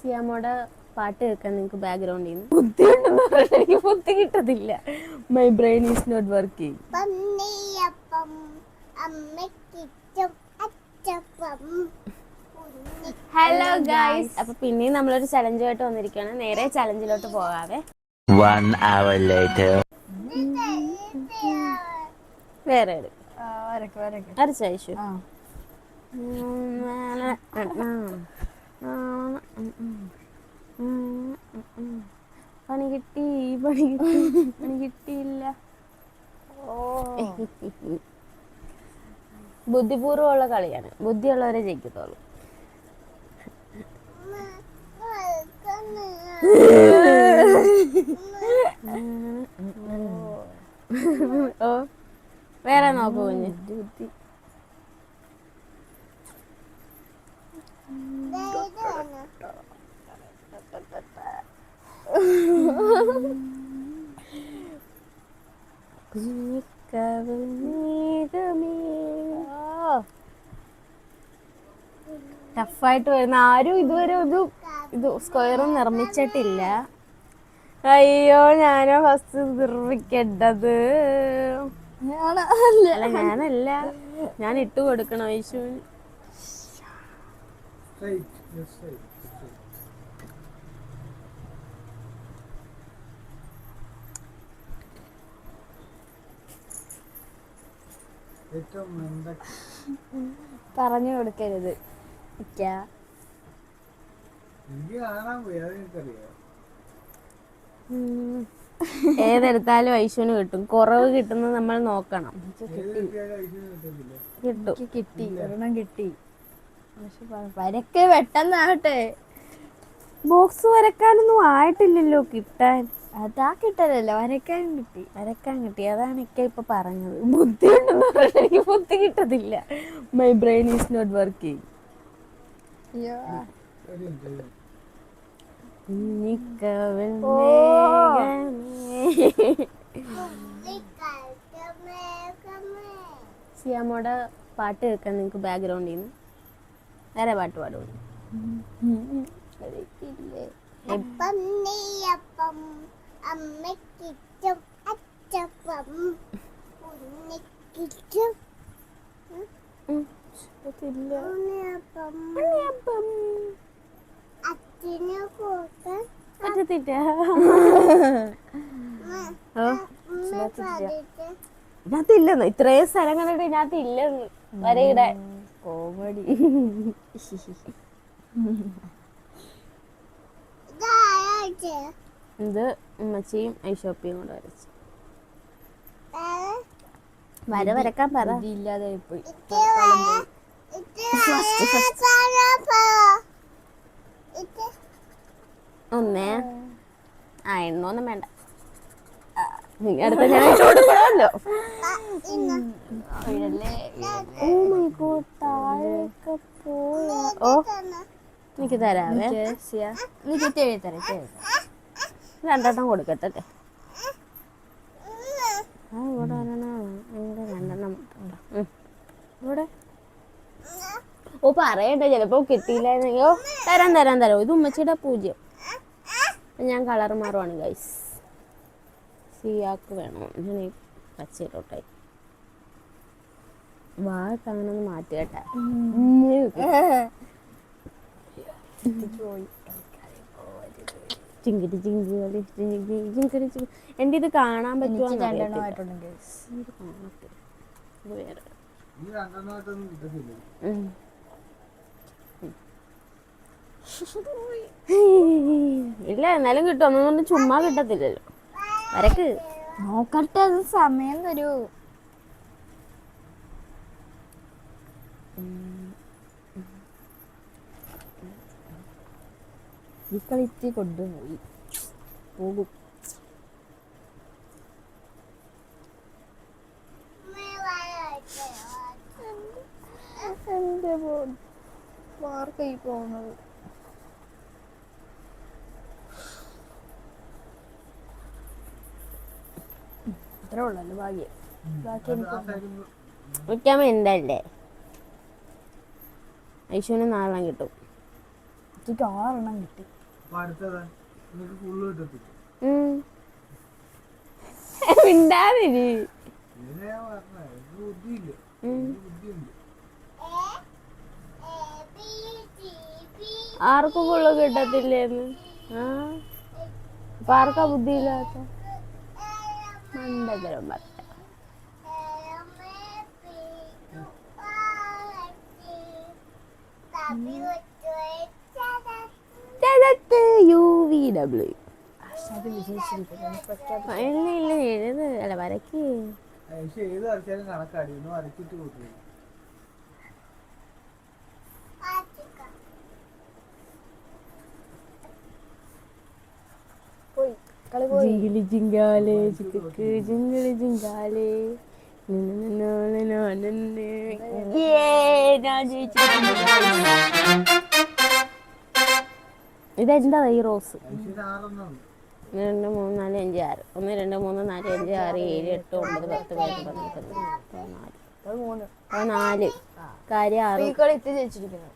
സിയാമോടെ പാട്ട് കേൾക്കാൻ നിങ്ങൾക്ക് ബാക്ക്ഗ്രൗണ്ടിൽ നിന്ന് ബുദ്ധിയുണ്ടെന്ന് പറഞ്ഞാൽ എനിക്ക് ബുദ്ധി കിട്ടത്തില്ല. My brain is not working. Hello guys, അപ്പൊ പിന്നെയും നമ്മളൊരു ചലഞ്ചുമായിട്ട് വന്നിരിക്കുകയാണ്. നേരെ ചലഞ്ചിലോട്ട് പോകാവേ. 1 hour later. വേറെ അരച്ചു പണി കിട്ടിയില്ല. ബുദ്ധിപൂർവ്വമുള്ള കളിയാണ്, ബുദ്ധിയുള്ളവരെ ജയിക്കത്തുള്ളൂ. ഓ വേറെ നോക്കൂ കുഞ്ഞ്. ബുദ്ധി ടഫായിട്ട് വരുന്ന ആരും ഇതുവരെ ഇത് സ്ക്വയറും നിർമ്മിച്ചിട്ടില്ല. അയ്യോ, ഞാനോ ഫസ്റ്റ് നിർമ്മിക്കേണ്ടത്. അല്ല, ഞാനല്ല, ഞാൻ ഇട്ട് കൊടുക്കണം ഐശുവിന്. പറഞ്ഞു കൊടുക്കരുത്. ഏതെടുത്താലും ഐശുവിന് കിട്ടും. കുറവ് കിട്ടുന്നത് നമ്മൾ നോക്കണം. കിട്ടി ഒരെണ്ണം കിട്ടി. വരക്കെ പെട്ടെന്നാകട്ടെ. ബോക്സ് വരക്കാനൊന്നും ആയിട്ടില്ലല്ലോ കിട്ടാൻ. അതാ കിട്ടലല്ലോ, വരക്കാൻ കിട്ടി. അതാണ് ഇപ്പൊ പറഞ്ഞത്. ബുദ്ധി ഉണ്ടെന്ന് പറഞ്ഞാൽ എനിക്ക് ബുദ്ധി കിട്ടത്തില്ല. My brain is not working. സിയാമോടെ പാട്ട് കേൾക്കാൻ നിങ്ങൾക്ക് ബാക്ക്ഗ്രൗണ്ടിൽ നിന്ന് വേറെ പാട്ട് പാടുള്ളൂ. ഇതിനകത്തില്ലെന്ന്, ഇത്രയും സ്ഥലം കണ്ടിട്ട് ഇതിനകത്ത് ഇല്ലെന്ന് വരയിടെ. കോമഡി. ഇത് ഉമ്മച്ചിയും ഐഷോപ്പിയും കൂടെ വരച്ചു. വരക്കാൻ പറ. ഇല്ലാതെ പോയി. ഒന്നേ എണ്ണൊന്നും വേണ്ട. അടുത്ത ഞാൻ കൊടുക്കണമല്ലോ. ഓ എനിക്ക് തരാവേ. രണ്ടെണ്ണം കൊടുക്കട്ടെ. ഇവിടെ രണ്ടെണ്ണം ഇവിടെ. ഓ പറയട്ടെ, ചിലപ്പോ കിട്ടിയില്ലായിരുന്നെങ്കിലോ. തരാം. ഇത് ഉമ്മച്ചിയുടെ 0. ഞാൻ കളർ മാറുവാണ് ഗൈസ്. സിയാക്ക് വേണം. ഞാൻ ഈ പച്ചയിലോട്ടായി. അങ്ങനെ ഒന്ന് മാറ്റി കേട്ടാ. എന്റെ ഇത് കാണാൻ പറ്റുമോ? ഇല്ല, എന്നാലും കിട്ടും. ഒന്നും ചുമ്മാ കിട്ടത്തില്ലല്ലോ. വരക്ക് നോക്കട്ടെ, അത് സമയം തരൂ. ഈ കളിച്ച് കൊണ്ടുപോയി പോകും. എന്റെ മാർക്കായി പോകുന്നത്. ഇത്രേ ഉള്ളല്ലോ ഭാഗ്യം. ബാക്കി എനിക്ക് എന്തല്ലേ ഐശുവിന് 4 കിട്ടും. എനിക്ക് 6 എണ്ണം കിട്ടി. മിണ്ടാതിരി. ആർക്കും ഫുള്ള് കിട്ടത്തില്ലേന്ന്? അപ്പൊ ആർക്കാ ബുദ്ധിയില്ലാത്ത? മണ്ടത്തരം പറ. അല്ല വരക്ക് ജിങ്കിളി ജിങ്കാലേ ചിക്ക് ജിങ്കിളി ജിങ്കാലേ. ഇതെന്താ ഈ റോസ്? 1 2 3 4 5 6 1 2 3 4 5 6 7 8 9 10 11 14 കാര്യം 6 ജയിച്ചിരിക്കുന്നു.